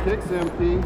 Kicks MP.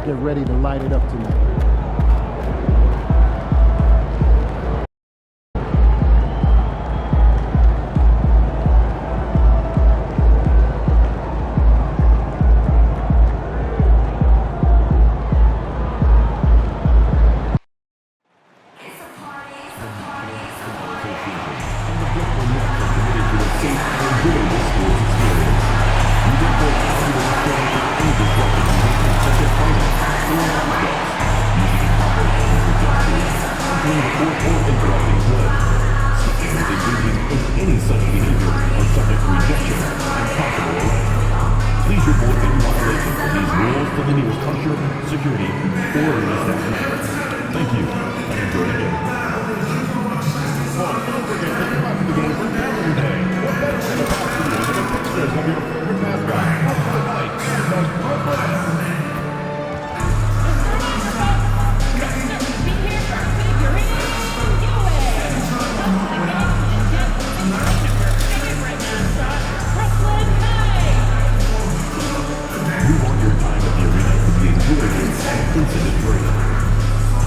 Get ready to light it up tonight. Any such behavior are subject to rejection and possible arrest. Please report any violations of these rules to the nearest usher, security, or reception. Thank you, and enjoy the game. Don't forget to come out to the game for Family Day. What better than a box of pictures of your favorite mascot? Incident free.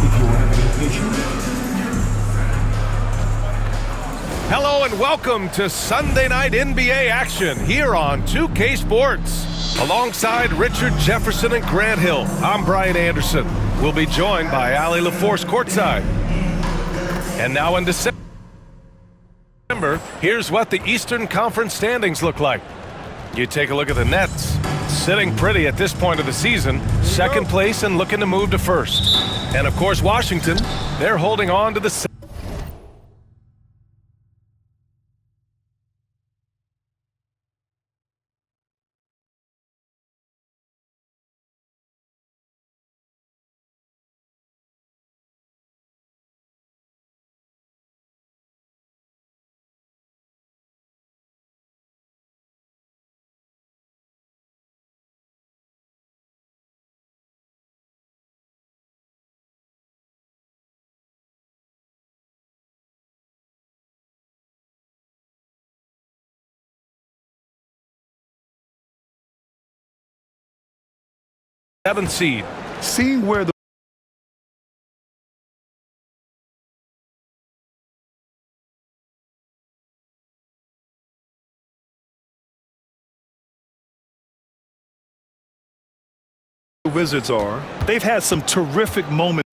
If you're having an issue, Hello and welcome to Sunday Night NBA action here on 2K Sports. Alongside Richard Jefferson and Grant Hill, I'm Brian Anderson. We'll be joined by Allie LaForce courtside. And now in December, here's what the Eastern Conference standings look like. You take a look at the Nets, sitting pretty at this point of the season, second place and looking to move to first. And of course, Washington, they're holding on to the seventh seed. Seeing where the Wizards are, they've had some terrific moments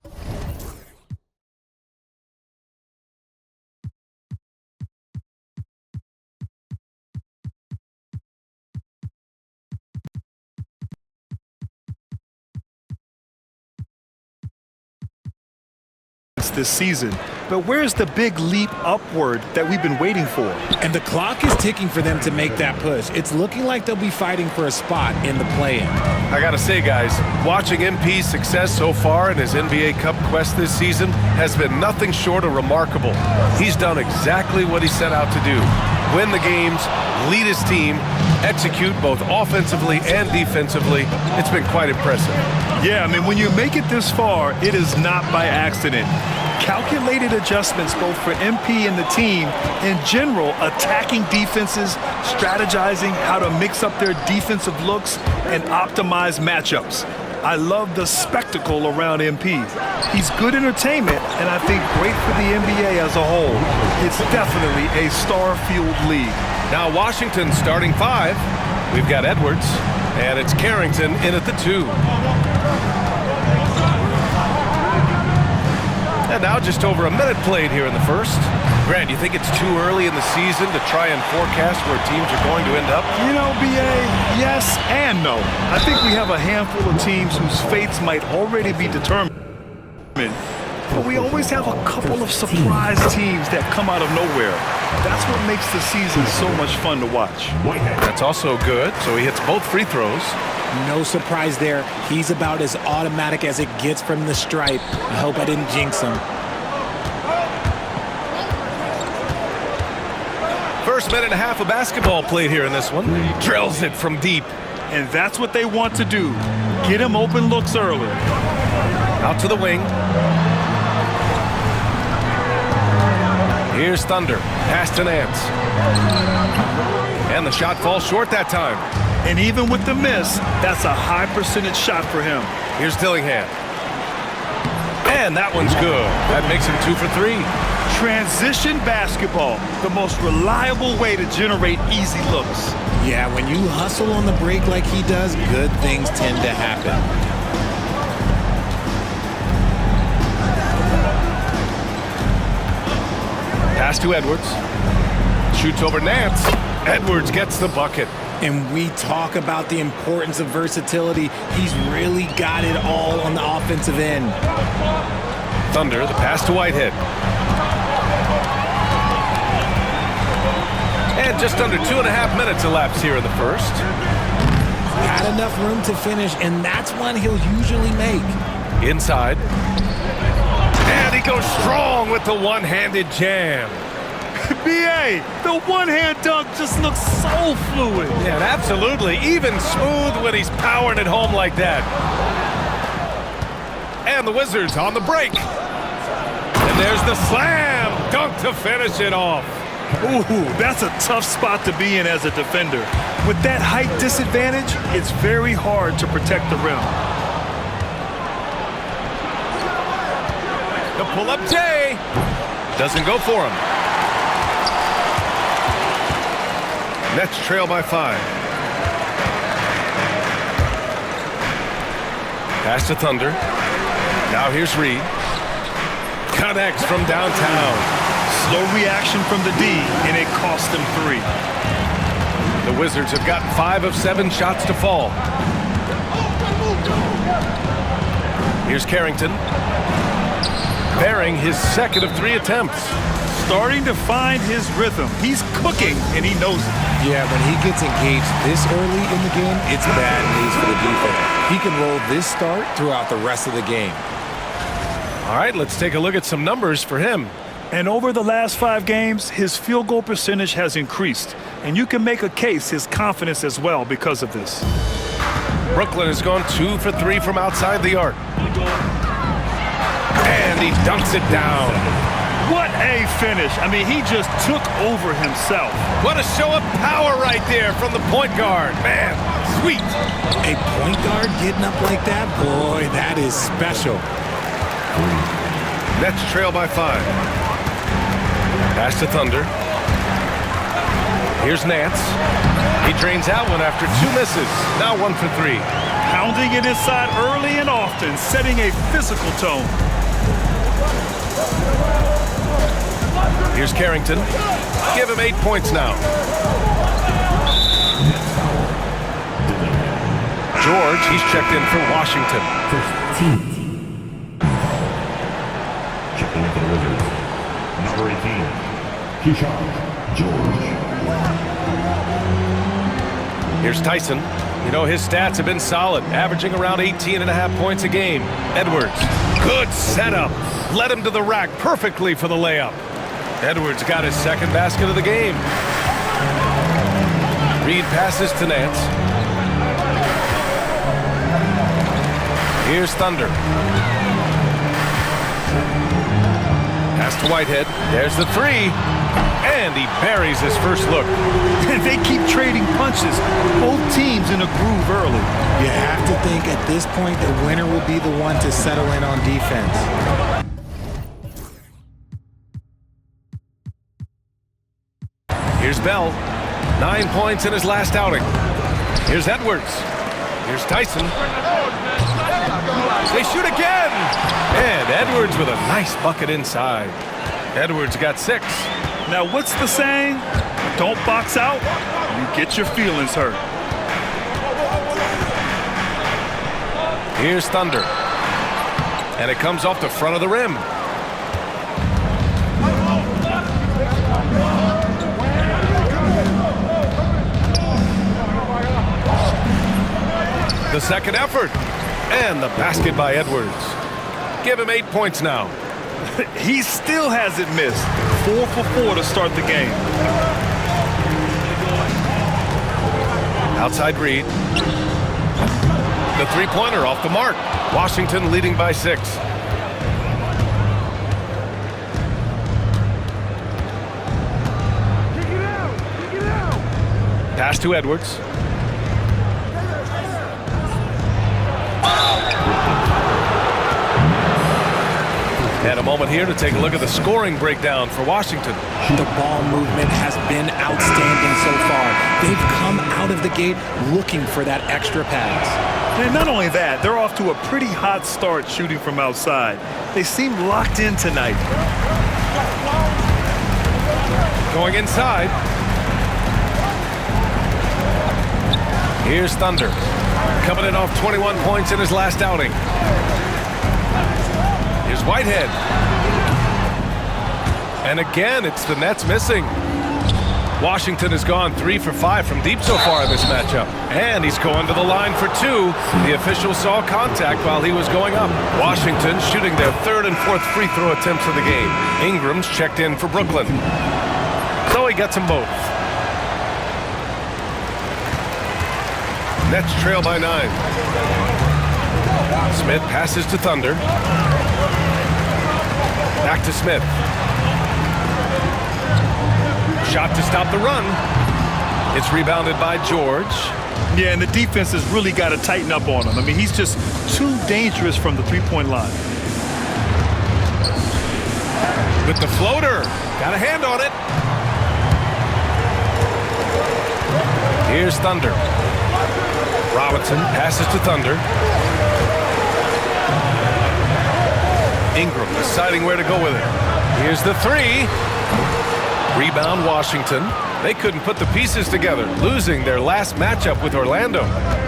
this season. But where's the big leap upward that we've been waiting for? And the clock is ticking for them to make that push. It's looking like they'll be fighting for a spot in the play-in. I gotta say, guys, watching MP's success so far in his NBA Cup quest this season has been nothing short of remarkable. He's done exactly what he set out to do. Win the games, lead his team, execute both offensively and defensively. It's been quite impressive. Yeah, I mean, when you make it this far, it is not by accident. Calculated adjustments both for MP and the team. In general, attacking defenses, strategizing how to mix up their defensive looks, and optimize matchups. I love the spectacle around MP. He's good entertainment, and I think great for the NBA as a whole. It's definitely a star-fueled league. Now Washington starting five. We've got Edwards, and it's Carrington in at the 2. And now just over a minute played here in the first. Grant, you think it's too early in the season to try and forecast where teams are going to end up? You know, B.A., yes and no. I think we have a handful of teams whose fates might already be determined. But we always have a couple of surprise teams that come out of nowhere. That's what makes the season so much fun to watch. That's also good, so he hits both free throws. No surprise there. He's about as automatic as it gets from the stripe. I hope I didn't jinx him. First minute and a half of basketball played here in this one. Drills it from deep. And that's what they want to do. Get him open looks early. Out to the wing. Here's Thunder. Pass to Nance. And the shot falls short that time. And even with the miss, that's a high percentage shot for him. Here's Dillingham. And that one's good. That makes him 2 for 3. Transition basketball, the most reliable way to generate easy looks. Yeah, when you hustle on the break like he does, good things tend to happen. Pass to Edwards. Shoots over Nance. Edwards gets the bucket. And we talk about the importance of versatility. He's really got it all on the offensive end. Thunder, the pass to Whitehead. And just under 2.5 minutes elapsed here in the first. Had enough room to finish, and that's one he'll usually make. Inside. And he goes strong with the one-handed jam. B.A., the one-hand dunk just looks so fluid. Yeah, absolutely. Even smooth when he's powering it home like that. And the Wizards on the break. And there's the slam dunk to finish it off. Ooh, that's a tough spot to be in as a defender. With that height disadvantage, it's very hard to protect the rim. The pull-up J. Doesn't go for him. Nets trail by 5. Pass to Thunder. Now here's Reed. Connects from downtown. Slow reaction from the D, and it cost them 3. The Wizards have gotten 5 of 7 shots to fall. Here's Carrington. Bearing his second of 3 attempts. Starting to find his rhythm. He's cooking, and he knows it. Yeah, when he gets engaged this early in the game, it's bad news for the defense. He can roll this start throughout the rest of the game. All right, let's take a look at some numbers for him. And over the last 5 games, his field goal percentage has increased. And you can make a case his confidence as well because of this. Brooklyn has gone 2 for 3 from outside the arc. And he dunks it down. What a finish. I mean, he just took over himself. What a show of power right there from the point guard. Man, sweet. A point guard getting up like that? Boy, that is special. Nets trail by 5. Pass to Thunder. Here's Nance. He drains out one after 2 misses. Now 1 for 3. Pounding it inside early and often, setting a physical tone. Here's Carrington. Give him 8 points now. George, he's checked in for Washington. Checking in for the Wizards. Number 18, Keyshawn George. Here's Tyson. You know, his stats have been solid, averaging around 18.5 points a game. Edwards, good setup. Led him to the rack perfectly for the layup. Edwards got his second basket of the game. Reed passes to Nance. Here's Thunder. Pass to Whitehead. There's the 3. And he buries his first look. They keep trading punches. Both teams in a groove early. You have to think at this point the winner will be the one to settle in on defense. Here's Bell. 9 points in his last outing. Here's Edwards. Here's Tyson. They shoot again! And Edwards with a nice bucket inside. Edwards got 6. Now, what's the saying? Don't box out, you get your feelings hurt. Here's Thunder. And it comes off the front of the rim. The second effort. And the basket by Edwards. Give him 8 points now. He still hasn't missed. 4 for 4 to start the game. Outside Reed. The three-pointer off the mark. Washington leading by 6. Pass to Edwards. And a moment here to take a look at the scoring breakdown for Washington. The ball movement has been outstanding so far. They've come out of the gate looking for that extra pass. And not only that, they're off to a pretty hot start shooting from outside. They seem locked in tonight. Going inside. Here's Thunder. Coming in off 21 points in his last outing. Here's Whitehead. And again, it's the Nets missing. Washington has gone 3 for 5 from deep so far in this matchup. And he's going to the line for 2. The official saw contact while he was going up. Washington shooting their 3rd and 4th free throw attempts of the game. Ingram's checked in for Brooklyn. So he gets them both. Nets trail by 9. Smith passes to Thunder. Back to Smith. Shot to stop the run. It's rebounded by George. Yeah, and the defense has really got to tighten up on him. I mean, he's just too dangerous from the three-point line. With the floater. Got a hand on it. Here's Thunder. Robinson passes to Thunder. Ingram deciding where to go with it. Here's the three. Rebound Washington. They couldn't put the pieces together, losing their last matchup with Orlando.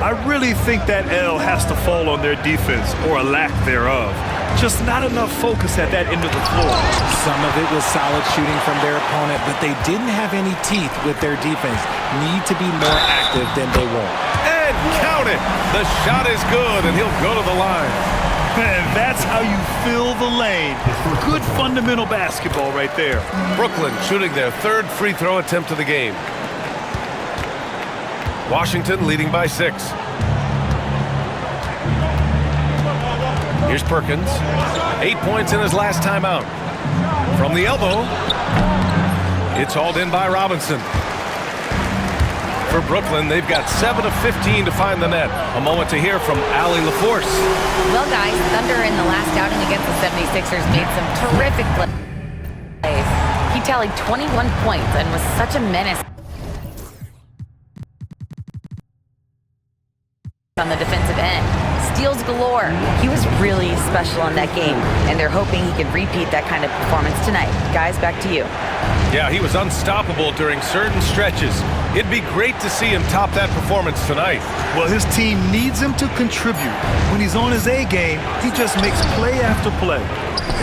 I really think that L has to fall on their defense, or a lack thereof. Just not enough focus at that end of the floor. Some of it was solid shooting from their opponent, but they didn't have any teeth with their defense. Need to be more active than they were. And count it! The shot is good, and he'll go to the line. And that's how you fill the lane. Good fundamental basketball right there. Brooklyn shooting their third free throw attempt of the game. Washington leading by 6. Here's Perkins. 8 points in his last time out. From the elbow, it's hauled in by Robinson. For Brooklyn, they've got 7 of 15 to find the net. A moment to hear from Allie LaForce. Well, guys, Thunder in the last outing against the 76ers made some terrific plays. He tallied 21 points and was such a menace on the defensive end. Steals galore. He was really special in that game, and they're hoping he can repeat that kind of performance tonight. Guys, back to you. Yeah, he was unstoppable during certain stretches. It'd be great to see him top that performance tonight. Well, his team needs him to contribute. When he's on his A game, he just makes play after play.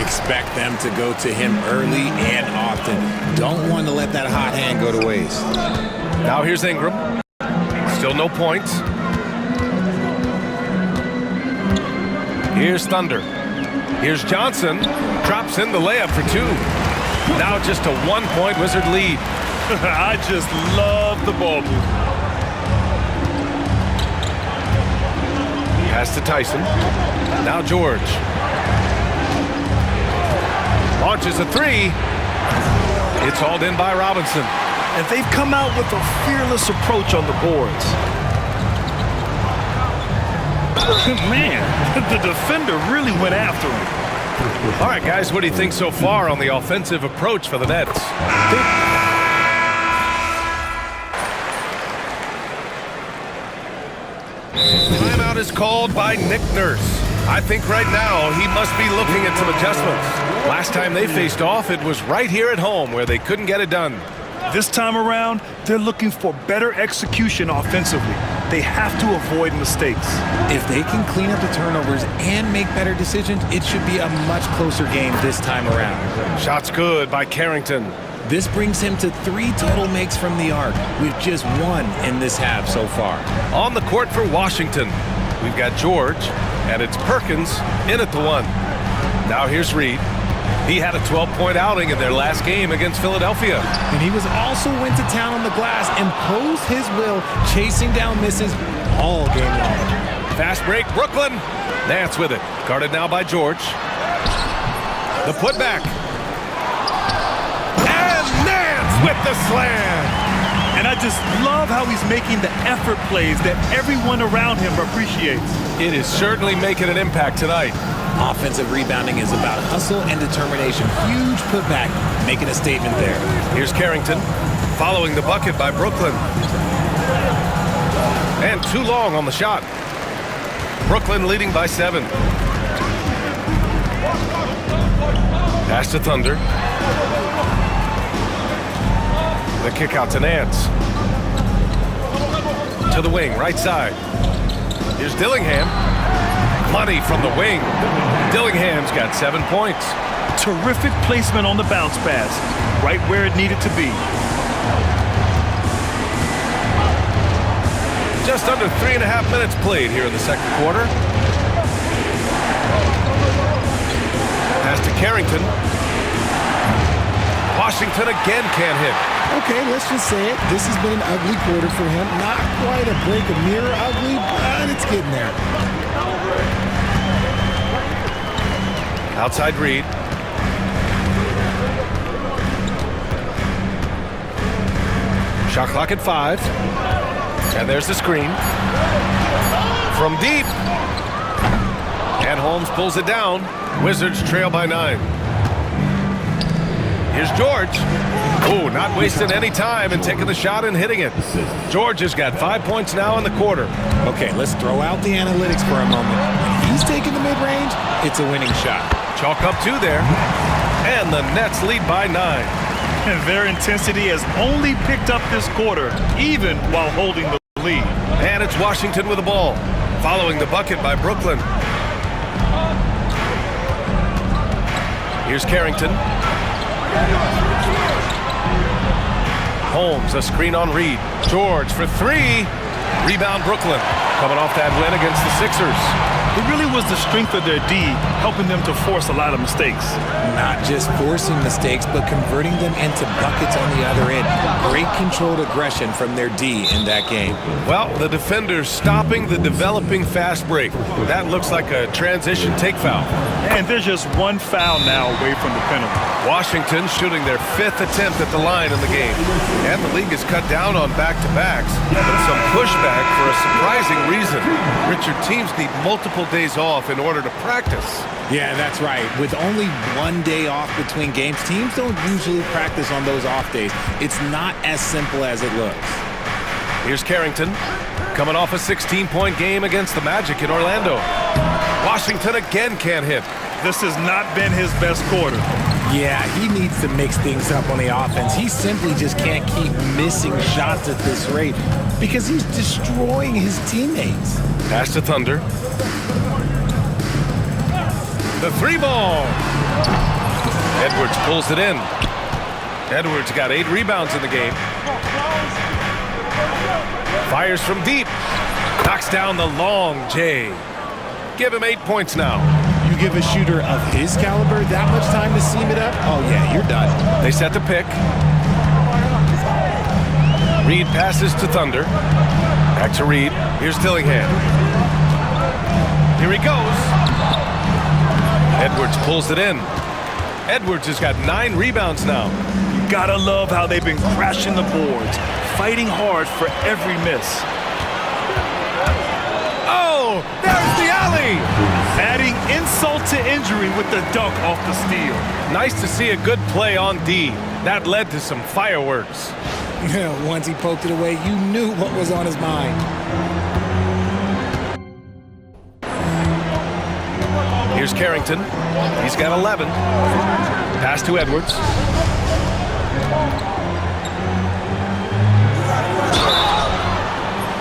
Expect them to go to him early and often. Don't want to let that hot hand go to waste. Now here's Ingram. Still no points. Here's Thunder. Here's Johnson. Drops in the layup for 2. Now just a 1-point Wizard lead. I just love the ball movement. Pass to Tyson. Now George. Launches a 3. It's hauled in by Robinson. And they've come out with a fearless approach on the boards. Man, the defender really went after him. All right, guys, what do you think so far on the offensive approach for the Nets? Timeout is called by Nick Nurse. I think right now he must be looking at some adjustments. Last time they faced off, it was right here at home where they couldn't get it done. This time around, they're looking for better execution offensively. They have to avoid mistakes. If they can clean up the turnovers and make better decisions, it should be a much closer game this time around. Shot's good by Carrington. This brings him to 3 total makes from the arc, with just 1 in this half so far. On the court for Washington, we've got George, and it's Perkins in at the 1. Now here's Reed. He had a 12-point outing in their last game against Philadelphia. And he was also went to town on the glass, imposed his will, chasing down misses all game long. Fast break, Brooklyn. Nance with it. Guarded now by George. The putback. And Nance with the slam. And I just love how he's making the effort plays that everyone around him appreciates. It is certainly making an impact tonight. Offensive rebounding is about hustle and determination. Huge putback, making a statement there. Here's Carrington, following the bucket by Brooklyn. And too long on the shot. Brooklyn leading by 7. Pass to Thunder. The kick out to Nance. To the wing, right side. Here's Dillingham. Money from the wing. Dillingham's got 7 points. Terrific placement on the bounce pass. Right where it needed to be. Just under 3.5 minutes played here in the second quarter. Pass to Carrington. Washington again can't hit. Okay, let's just say it. This has been an ugly quarter for him. Not quite a break of mirror ugly, but it's getting there. Outside Reed. Shot clock at 5. And there's the screen. From deep. And Holmes pulls it down. Wizards trail by 9. Here's George. Oh, not wasting any time and taking the shot and hitting it. George has got 5 points now in the quarter. Okay, let's throw out the analytics for a moment. When he's taking the mid-range, it's a winning shot. Chalk up 2 there. And the Nets lead by 9. And their intensity has only picked up this quarter, even while holding the lead. And it's Washington with the ball, following the bucket by Brooklyn. Here's Carrington. Holmes, a screen on Reed. George for 3. Rebound Brooklyn. Coming off that win against the Sixers. It really was the strength of their D helping them to force a lot of mistakes. Not just forcing mistakes, but converting them into buckets on the other end. Great controlled aggression from their D in that game. Well, the defenders stopping the developing fast break. That looks like a transition take foul. And there's just one foul now away from the penalty. Washington shooting their 5th attempt at the line in the game. And the league has cut down on back-to-backs, but some pushback for a surprising reason. Richard, teams need multiple days off in order to practice. Yeah, that's right. With only 1 day off between games, teams don't usually practice on those off days. It's not as simple as it looks. Here's Carrington, coming off a 16-point game against the Magic in Orlando. Washington again can't hit. This has not been his best quarter. Yeah, he needs to mix things up on the offense. He simply just can't keep missing shots at this rate because he's destroying his teammates. Pass to Thunder. The 3-ball. Edwards pulls it in. Edwards got 8 rebounds in the game. Fires from deep. Knocks down the long J. Give him 8 points now. You give a shooter of his caliber that much time to seam it up? Oh, yeah, you're done. They set the pick. Reed passes to Thunder. Back to Reed. Here's Dillingham. Here he goes. Edwards pulls it in. Edwards has got 9 rebounds now. You gotta love how they've been crashing the boards, fighting hard for every miss. Oh, there's the alley! Adding insult to injury with the dunk off the steal. Nice to see a good play on D. That led to some fireworks. Once he poked it away, you knew what was on his mind. Here's Carrington. He's got 11. Pass to Edwards.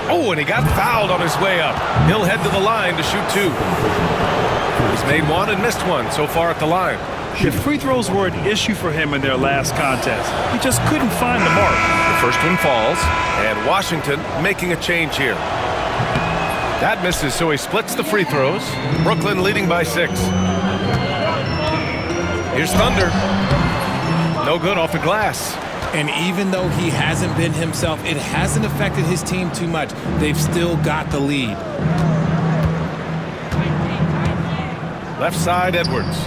Oh, and he got fouled on his way up. He'll head to the line to shoot 2. He's made 1 and missed 1 so far at the line. The free throws were an issue for him in their last contest. He just couldn't find the mark. The first one falls, and Washington making a change here. That misses, so he splits the free throws. Brooklyn leading by 6. Here's Thunder. No good off the glass. And even though he hasn't been himself, it hasn't affected his team too much. They've still got the lead. Left side, Edwards.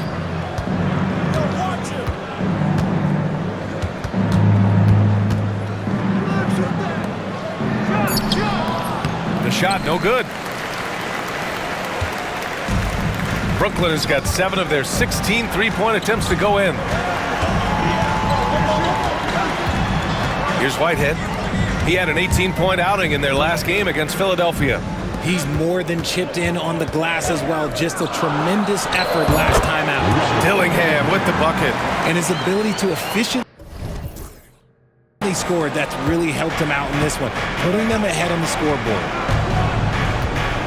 The shot, no good. Brooklyn has got 7 of their 16 three-point attempts to go in. Here's Whitehead. He had an 18-point outing in their last game against Philadelphia. He's more than chipped in on the glass as well. Just a tremendous effort last time out. Dillingham with the bucket. And his ability to efficiently score, that's really helped him out in this one, putting them ahead on the scoreboard.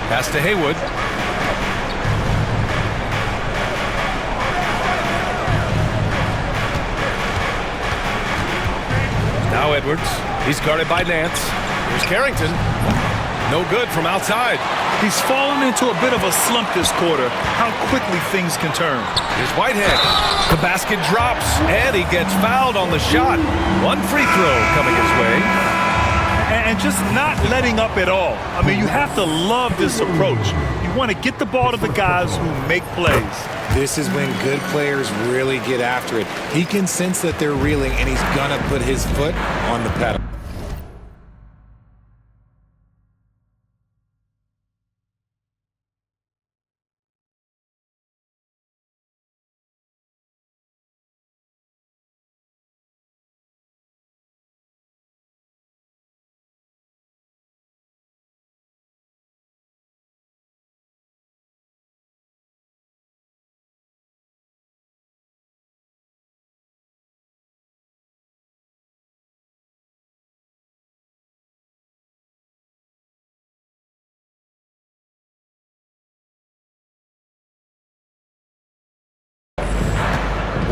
Pass to Haywood. Now Edwards. He's guarded by Nance. Here's Carrington. No good from outside. He's fallen into a bit of a slump this quarter. How quickly things can turn. Here's Whitehead. The basket drops, and he gets fouled on the shot. 1 free throw coming his way. And just not letting up at all. I mean, you have to love this approach. You want to get the ball to the guys who make plays. This is when good players really get after it. He can sense that they're reeling, and he's gonna put his foot on the pedal.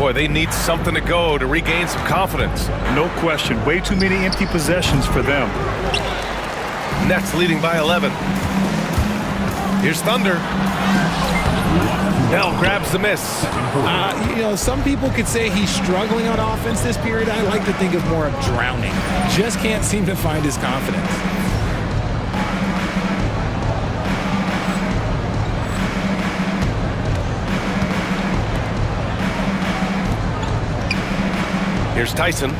Boy, they need something to go to regain some confidence. No question. Way too many empty possessions for them. Nets leading by 11. Here's Thunder. Bell grabs the miss. Some people could say he's struggling on offense this period. I like to think of more of drowning. Just can't seem to find his confidence. Here's Tyson.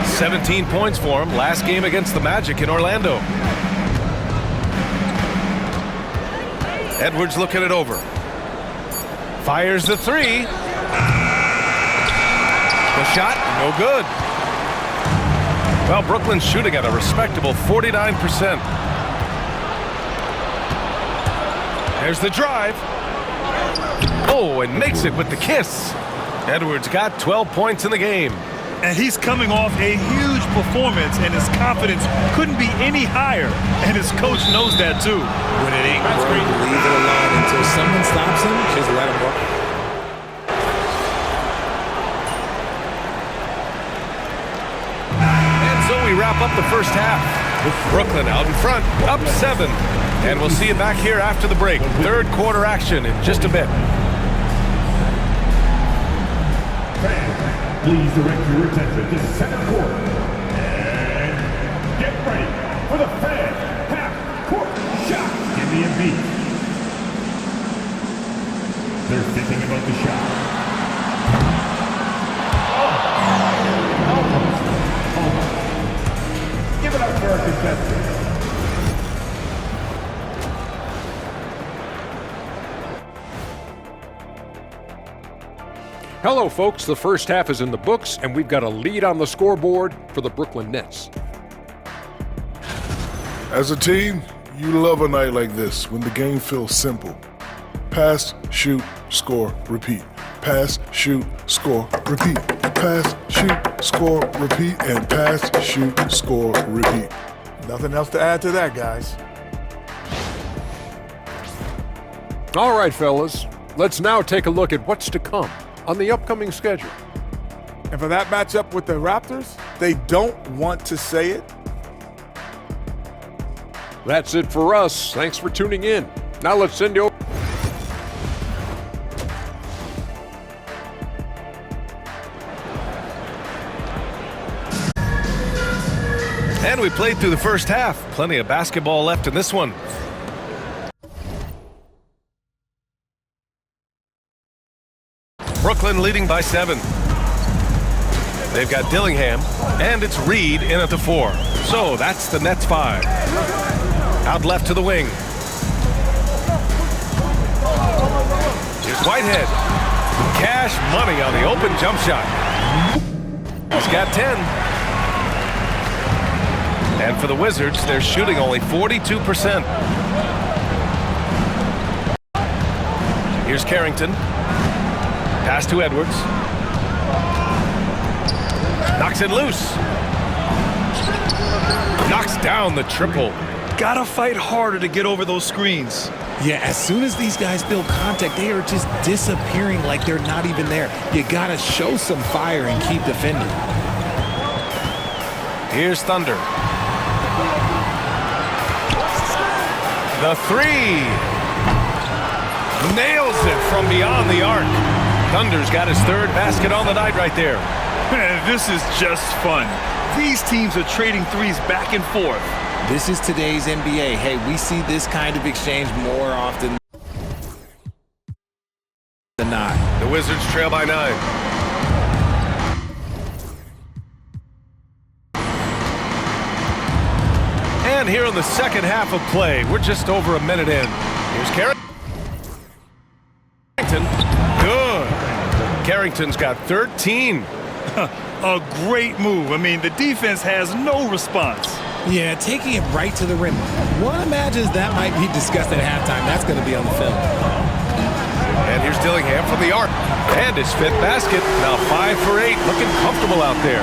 17 points for him. Last game against the Magic in Orlando. Edwards looking it over. Fires the three. The shot, no good. Well, Brooklyn's shooting at a respectable 49%. There's the drive. Oh, and makes it with the kiss. Edwards got 12 points in the game. And he's coming off a huge performance, and his confidence couldn't be any higher. And his coach knows that, too. When it ain't broke, leave it alone until someone stops him. Just let him work. And so we wrap up the first half. Brooklyn out in front, up 7. And we'll see you back here after the break. Third quarter action in just a bit. Please direct your attention to center court. And get ready for the fan half-court shot. Give me a beat. They're thinking about the shot. Almost. Give it up for our contestants. Hello, folks. The first half is in the books, and we've got a lead on the scoreboard for the Brooklyn Nets. As a team, you love a night like this when the game feels simple. Pass, shoot, score, repeat. Pass, shoot, score, repeat. Pass, shoot, score, repeat. And pass, shoot, score, repeat. Nothing else to add to that, guys. All right, fellas. Let's now take a look at what's to come on the upcoming schedule. And for that matchup with the Raptors, they don't want to say it. That's it for us. Thanks for tuning in. Now let's send you over. And we played through the first half. Plenty of basketball left in this one. Brooklyn leading by 7. They've got Dillingham, and it's Reed in at the 4. So that's the Nets 5. Out left to the wing. Here's Whitehead. Cash money on the open jump shot. He's got 10. And for the Wizards, they're shooting only 42%. Here's Carrington. Pass to Edwards. Knocks it loose. Knocks down the triple. Gotta fight harder to get over those screens. Yeah, as soon as these guys feel contact, they are just disappearing like they're not even there. You gotta show some fire and keep defending. Here's Thunder. The 3. Nails it from beyond the arc. Thunder's got his third basket on the night right there. This is just fun. These teams are trading threes back and forth. This is today's NBA. Hey, we see this kind of exchange more often than not. The Wizards trail by 9. And here in the second half of play, we're just over a minute in. Here's Carrington. Good. Carrington's got 13. A great move. I mean, the defense has no response. Yeah, taking it right to the rim. One imagines that might be discussed at halftime. That's going to be on the film. And here's Dillingham from the arc. And his 5th basket. Now 5 for 8. Looking comfortable out there.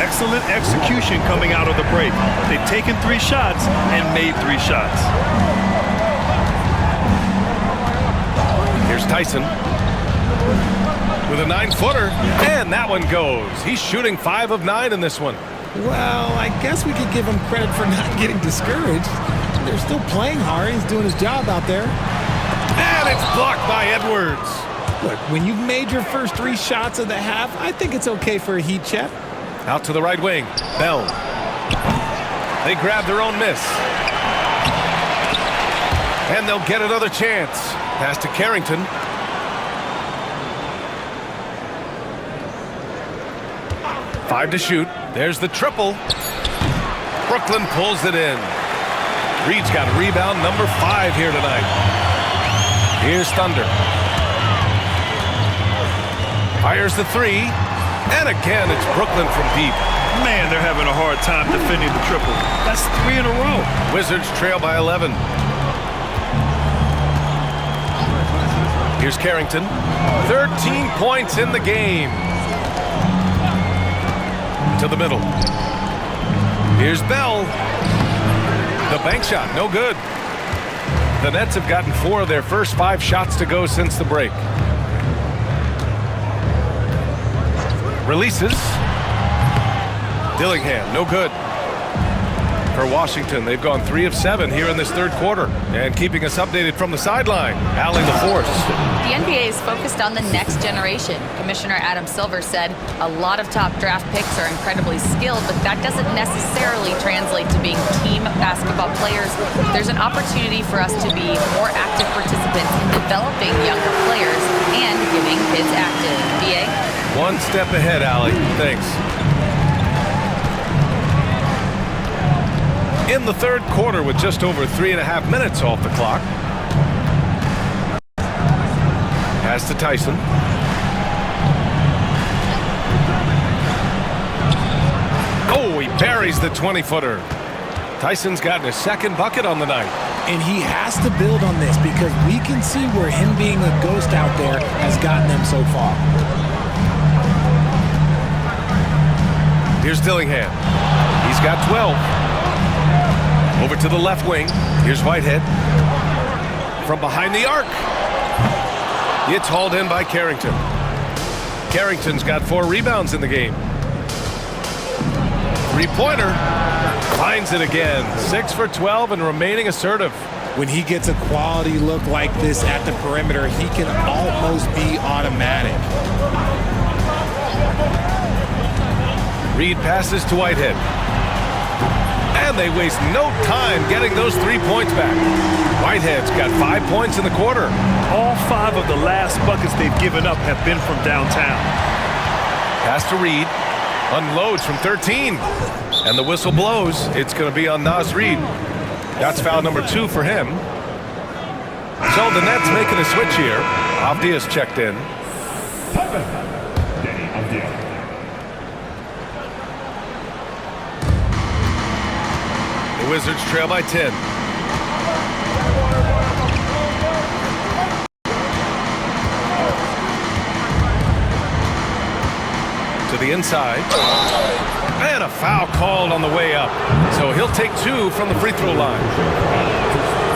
Excellent execution coming out of the break. They've taken 3 shots and made 3 shots. Here's Tyson. with a 9-footer, and that one goes. He's shooting 5 of 9 in this one. Well, I guess we could give him credit for not getting discouraged. They're still playing hard. He's doing his job out there. And it's blocked by Edwards. Look, when you've made your first 3 shots of the half, I think it's okay for a heat check. Out to the right wing. Bell. They grab their own miss. And they'll get another chance. Pass to Carrington. Five to shoot. There's the triple. Brooklyn pulls it in. Reed's got rebound number 5 here tonight. Here's Thunder. Fires the 3. And again, it's Brooklyn from deep. Man, they're having a hard time defending the triple. That's 3 in a row. Wizards trail by 11. Here's Carrington. 13 points in the game. To the middle. Here's Bell. The bank shot, no good. The Nets have gotten 4 of their first 5 shots to go since the break. Releases. Dillingham, no good. For Washington, they've gone 3 of 7 here in this third quarter. And keeping us updated from the sideline, Allie LaForce. The NBA is focused on the next generation. Commissioner Adam Silver said a lot of top draft picks are incredibly skilled, but that doesn't necessarily translate to being team basketball players. There's an opportunity for us to be more active participants in developing younger players and getting kids active. BA? One step ahead, Allie. Thanks. In the third quarter with just over 3.5 minutes off the clock. Pass to Tyson. Oh, he buries the 20-footer. Tyson's gotten his second bucket on the night. And he has to build on this because we can see where him being a ghost out there has gotten them so far. Here's Dillingham. He's got 12. Over to the left wing. Here's Whitehead. From behind the arc. It's hauled in by Carrington. Carrington's got 4 rebounds in the game. 3-pointer. Finds it again. 6 for 12 and remaining assertive. When he gets a quality look like this at the perimeter, he can almost be automatic. Reed passes to Whitehead. And they waste no time getting those 3 points back. Whitehead's got 5 points in the quarter. All 5 of the last buckets they've given up have been from downtown. Pass to Reed. Unloads from 13. And the whistle blows. It's going to be on Naz Reid. That's foul number 2 for him. So the Nets making a switch here. Avdia's checked in. Danny Avdia. The Wizards trail by 10. To the inside. And a foul called on the way up. So he'll take 2 from the free throw line.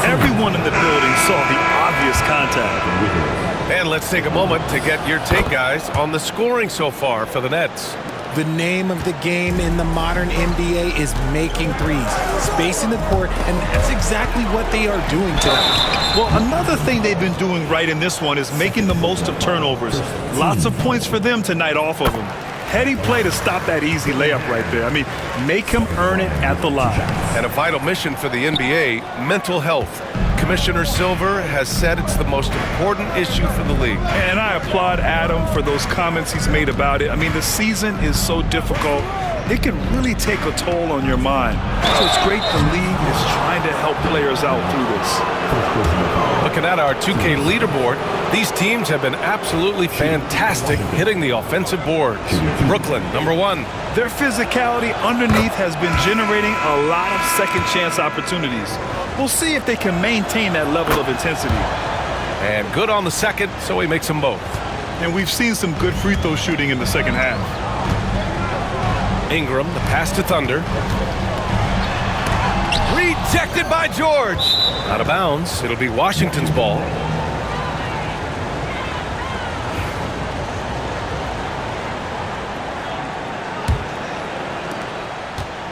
Everyone in the building saw the obvious contact. And let's take a moment to get your take, guys, on the scoring so far for the Nets. The name of the game in the modern NBA is making threes, spacing the court, and that's exactly what they are doing tonight. Well, another thing they've been doing right in this one is making the most of turnovers. Lots of points for them tonight off of them. Heady play to stop that easy layup right there. I mean, make him earn it at the line. And a vital mission for the NBA, mental health. Commissioner Silver has said it's the most important issue for the league. And I applaud Adam for those comments he's made about it. I mean, the season is so difficult. It can really take a toll on your mind. So it's great the league is trying to help players out through this. Looking at our 2K leaderboard, these teams have been absolutely fantastic hitting the offensive boards. Brooklyn, number 1. Their physicality underneath has been generating a lot of second chance opportunities. We'll see if they can maintain that level of intensity. And good on the second, so he makes them both. And we've seen some good free throw shooting in the second half. Ingram, the pass to Thunder. Rejected by George. Out of bounds. It'll be Washington's ball.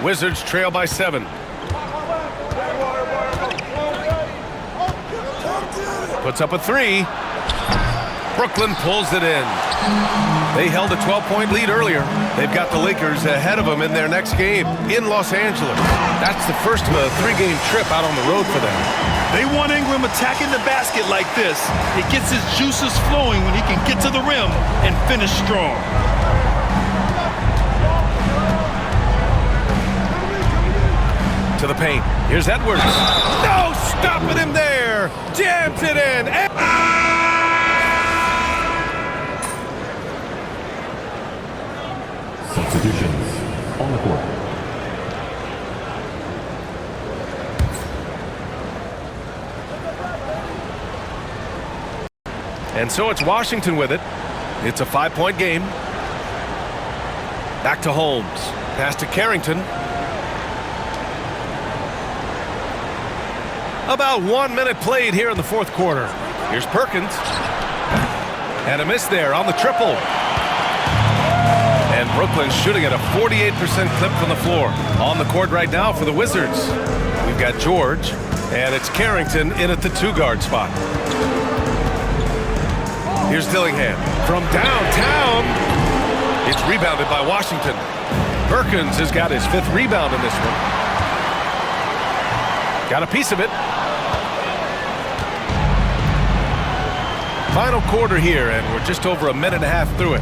Wizards trail by 7. Puts up a 3. Brooklyn pulls it in. They held a 12-point lead earlier. They've got the Lakers ahead of them in their next game in Los Angeles. That's the first of a 3-game trip out on the road for them. They want Ingram attacking the basket like this. It gets his juices flowing when he can get to the rim and finish strong. To the paint. Here's Edwards. No, stopping him there. Jams it in. Substitutions on the court. And so it's Washington with it. It's a 5-point game. Back to Holmes. Pass to Carrington. About 1 minute played here in the fourth quarter. Here's Perkins. And a miss there on the triple. And Brooklyn shooting at a 48% clip from the floor. On the court right now for the Wizards. We've got George, and it's Carrington in at the 2-guard spot. Here's Dillingham from downtown. It's rebounded by Washington. Perkins has got his 5th rebound in this one. Got a piece of it. Final quarter here, and we're just over a minute and a half through it.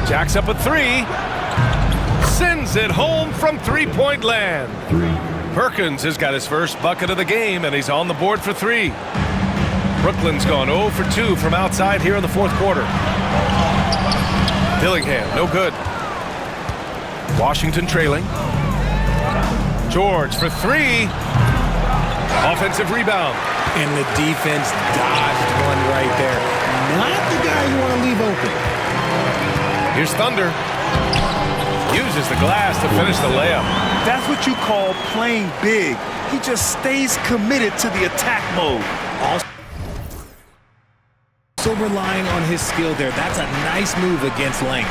Jacks up a 3. Sends it home from 3-point land. 3. Perkins has got his first bucket of the game, and he's on the board for 3. Brooklyn's gone 0 for 2 from outside here in the fourth quarter. Dillingham, no good. Washington trailing. George for 3. Offensive rebound. And the defense dodged one right there. Not the guy you want to leave open. Here's Thunder. Uses the glass to finish the layup. That's what you call playing big. He just stays committed to the attack mode. Also relying on his skill there. That's a nice move against length.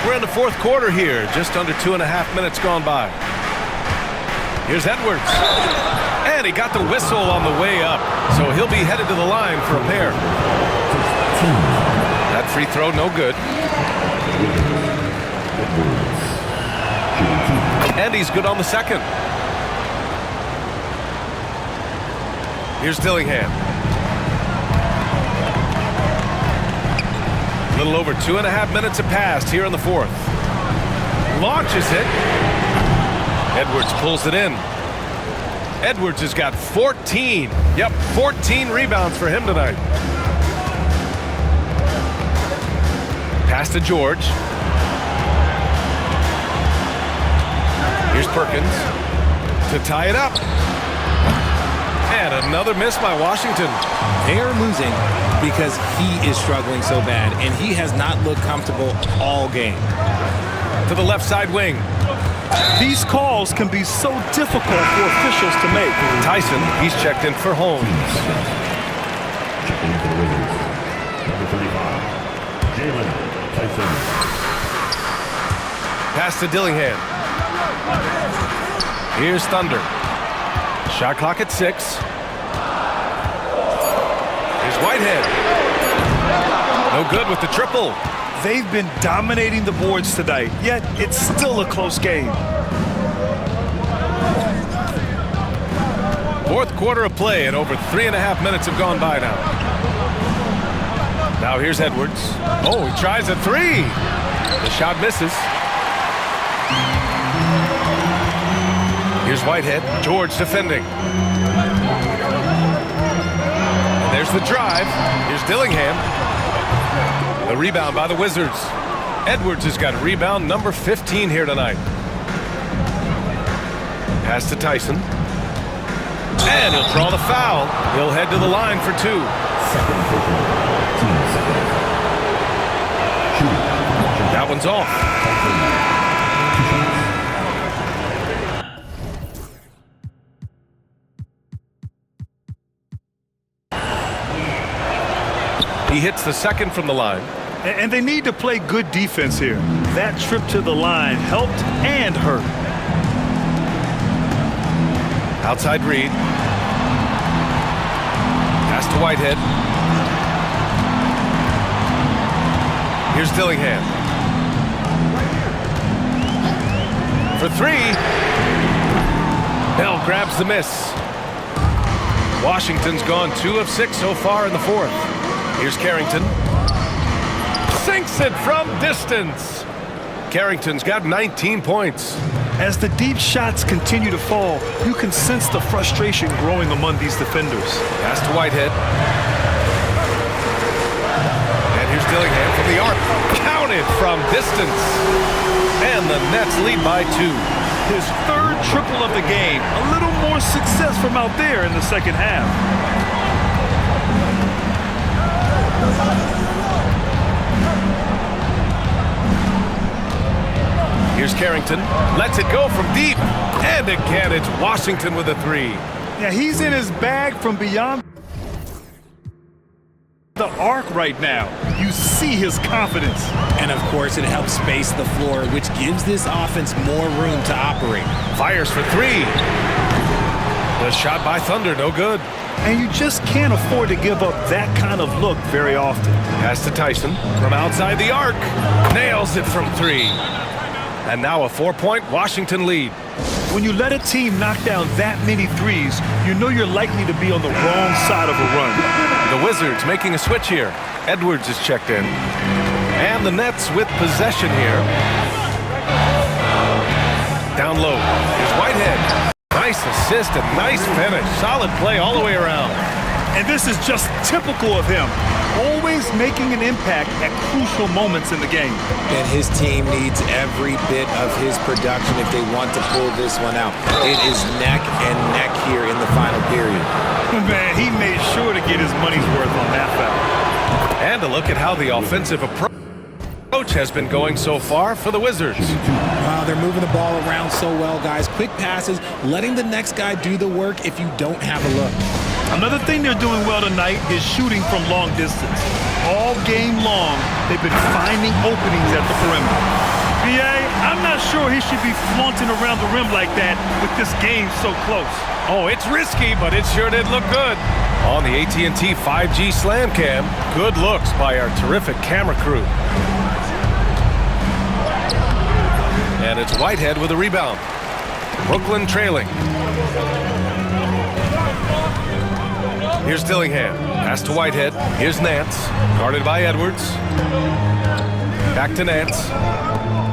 We're in the fourth quarter here. Just under 2.5 minutes gone by. Here's Edwards. And he got the whistle on the way up. So he'll be headed to the line for a pair. That free throw, no good. And he's good on the second. Here's Dillingham. A little over 2.5 minutes have passed here in the fourth. Launches it. Edwards pulls it in. Edwards has got 14. Yep, 14 rebounds for him tonight. Pass to George. Here's Perkins to tie it up. And another miss by Washington. They are losing because he is struggling so bad, and he has not looked comfortable all game. To the left side wing. These calls can be so difficult for officials to make. Tyson, he's checked in for Holmes. Checking in for the Wizards. Number 35, Jalen Tyson. Pass to Dillingham. Here's Thunder. Shot clock at 6. Here's Whitehead. No good with the triple. They've been dominating the boards tonight, yet it's still a close game. Fourth quarter of play, and over 3.5 minutes have gone by now. Now here's Edwards. Oh, he tries a 3. The shot misses. Here's Whitehead. George defending. And there's the drive. Here's Dillingham. The rebound by the Wizards. Edwards has got rebound number 15 here tonight. Pass to Tyson. And he'll draw the foul. He'll head to the line for 2. That one's off. He hits the second from the line. And they need to play good defense here. That trip to the line helped and hurt. Outside Reed. Pass to Whitehead. Here's Dillingham. For three. Bell grabs the miss. Washington's gone 2 of 6 so far in the fourth. Here's Carrington. Sinks it from distance. Carrington's got 19 points. As the deep shots continue to fall, you can sense the frustration growing among these defenders. Pass to Whitehead. And here's Dillingham from the arc. Counted from distance. And the Nets lead by 2. His third triple of the game. A little more success from out there in the second half. Here's Carrington. Lets it go from deep. And again, it's Washington with a 3. Yeah, he's in his bag from beyond the arc right now. You see his confidence. And of course, it helps space the floor, which gives this offense more room to operate. Fires for 3. The shot by Thunder, no good. And you just can't afford to give up that kind of look very often. Pass to Tyson from outside the arc. Nails it from 3. And now a 4-point Washington lead. When you let a team knock down that many threes, you know you're likely to be on the wrong side of a run. The Wizards making a switch here. Edwards is checked in. And the Nets with possession here. Down low. Here's Whitehead. Nice assist and nice finish. Solid play all the way around. And this is just typical of him. Always making an impact at crucial moments in the game. And his team needs every bit of his production if they want to pull this one out. It is neck and neck here in the final period. Man, he made sure to get his money's worth on that foul. And a look at how the offensive approach has been going so far for the Wizards. Wow, they're moving the ball around so well, guys. Quick passes, letting the next guy do the work if you don't have a look. Another thing they're doing well tonight is shooting from long distance. All game long, they've been finding openings at the perimeter. B.A., I'm not sure he should be flaunting around the rim like that with this game so close. Oh, it's risky, but it sure did look good. On the AT&T 5G Slam Cam, good looks by our terrific camera crew. And it's Whitehead with a rebound. Brooklyn trailing. Here's Dillingham. Pass to Whitehead. Here's Nance. Guarded by Edwards. Back to Nance.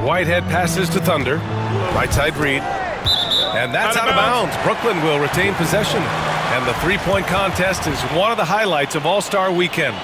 Whitehead passes to Thunder. Right side Reed. And that's out of bounds. Brooklyn will retain possession. And the three-point contest is one of the highlights of All-Star Weekend.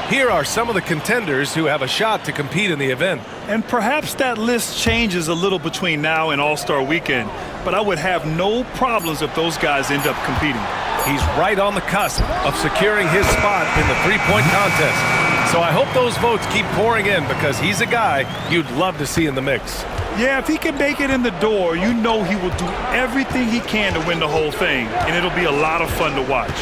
Here are some of the contenders who have a shot to compete in the event. And perhaps that list changes a little between now and All-Star Weekend, but I would have no problems if those guys end up competing. He's right on the cusp of securing his spot in the three-point contest. So I hope those votes keep pouring in because he's a guy you'd love to see in the mix. Yeah, if he can make it in the door, you know he will do everything he can to win the whole thing, and it'll be a lot of fun to watch.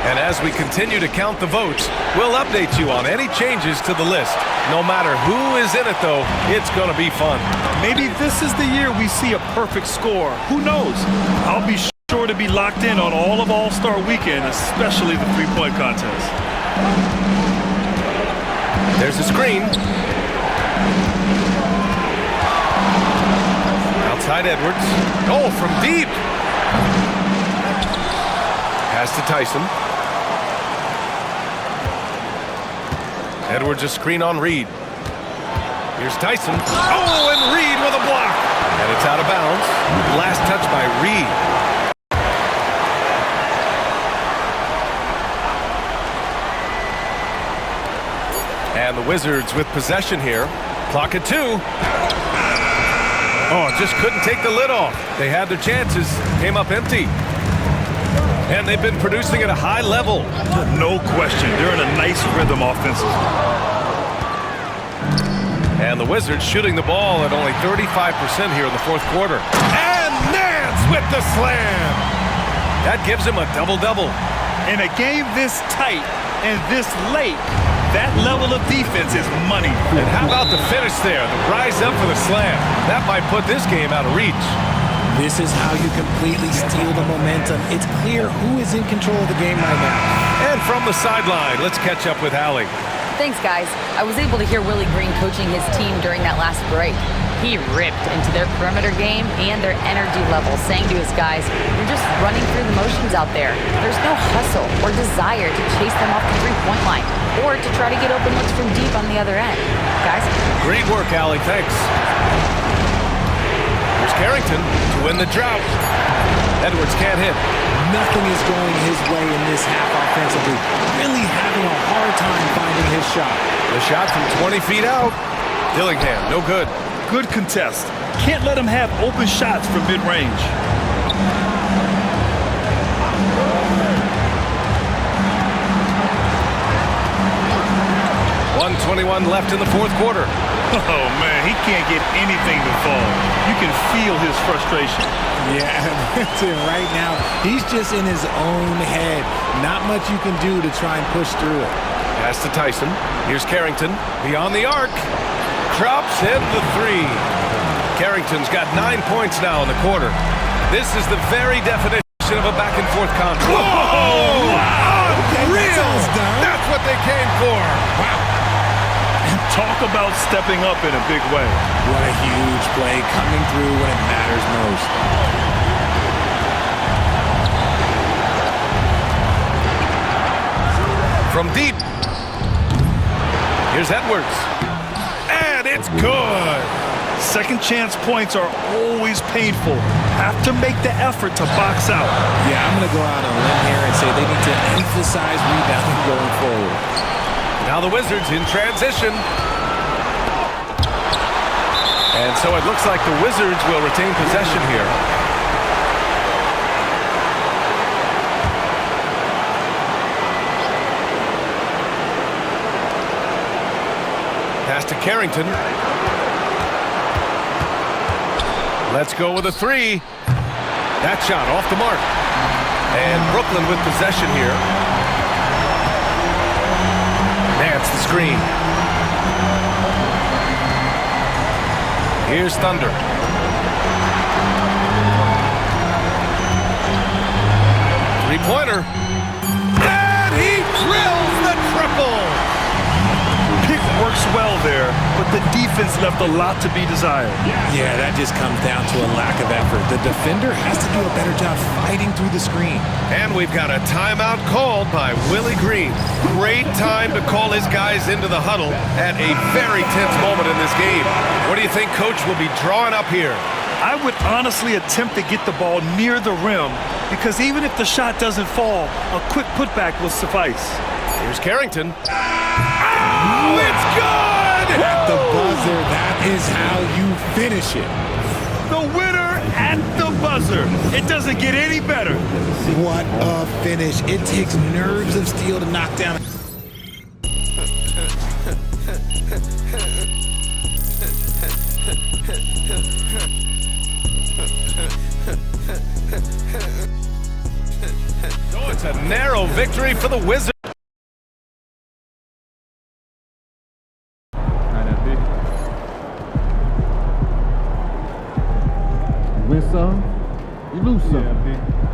And as we continue to count the votes, we'll update you on any changes to the list. No matter who is in it, though, it's going to be fun. Maybe this is the year we see a perfect score. Who knows? I'll be sure to be locked in on all of All-Star Weekend, especially the three-point contest. There's a screen. Outside Edwards. Oh, from deep. Pass to Tyson. Edwards a screen on Reed. Here's Tyson. Oh, and Reed with a block. And it's out of bounds. Last touch by Reed. And the Wizards with possession here. Clock at 2. Oh, just couldn't take the lid off. They had their chances, came up empty. And they've been producing at a high level. No question, they're in a nice rhythm offensively. And the Wizards shooting the ball at only 35% here in the fourth quarter. And Nance with the slam. That gives him a double-double. In a game this tight and this late, That level of defense is money. And how about the finish there? The rise up for the slam. That might put this game out of reach. This is how you completely steal the momentum. It's clear who is in control of the game right now. And from the sideline, let's catch up with Hallie. Thanks, guys. I was able to hear Willie Green coaching his team during that last break. He ripped into their perimeter game and their energy level, saying to his guys, "You're just running through the motions out there. There's no hustle or desire to chase them off the three-point line or to try to get open looks from deep on the other end." Guys? Great work, Hallie. Thanks. Here's Carrington to win the drought. Edwards can't hit. Nothing is going his way in this half offensively. Really having a hard time finding his shot. The shot from 20 feet out. Dillingham, no good. Good contest. Can't let him have open shots from mid-range. 1:21 left in the fourth quarter. Oh, man, he can't get anything to fall. You can feel his frustration. Yeah, that's it. Right now, he's just in his own head. Not much you can do to try and push through it. Pass to Tyson. Here's Carrington. Beyond the arc. Drops in the three. Carrington's got 9 points now in the quarter. This is the very definition of a back-and-forth conflict. Whoa! Unreal! That's what they came for. Wow. Talk about stepping up in a big way. What a huge play, coming through when it matters most. From deep. Here's Edwards. And it's good. Second chance points are always painful. Have to make the effort to box out. Yeah, I'm going to go out on a limb here and say they need to emphasize rebounding going forward. Now the Wizards in transition. And so it looks like the Wizards will retain possession here. Pass to Carrington. Let's go with a three. That shot off the mark. And Brooklyn with possession here. Nance the screen. Here's Thunder. Three-pointer. And he drills the triple. Pick works well there, but the defense left a lot to be desired. Yeah, that just comes down to a lack of effort. The defender has to do a better job fighting through the screen. And we've got a timeout called by Willie Green. Great time to call his guys into the huddle at a very tense moment in this game. What do you think Coach will be drawing up here? I would honestly attempt to get the ball near the rim because even if the shot doesn't fall, a quick putback will suffice. Here's Carrington. Oh, it's good! At the buzzer, that is how you finish it. The winner at the buzzer. It doesn't get any better. What a finish. It takes nerves of steel to knock down. So it's a narrow victory for the Wizards. You win some, you lose some.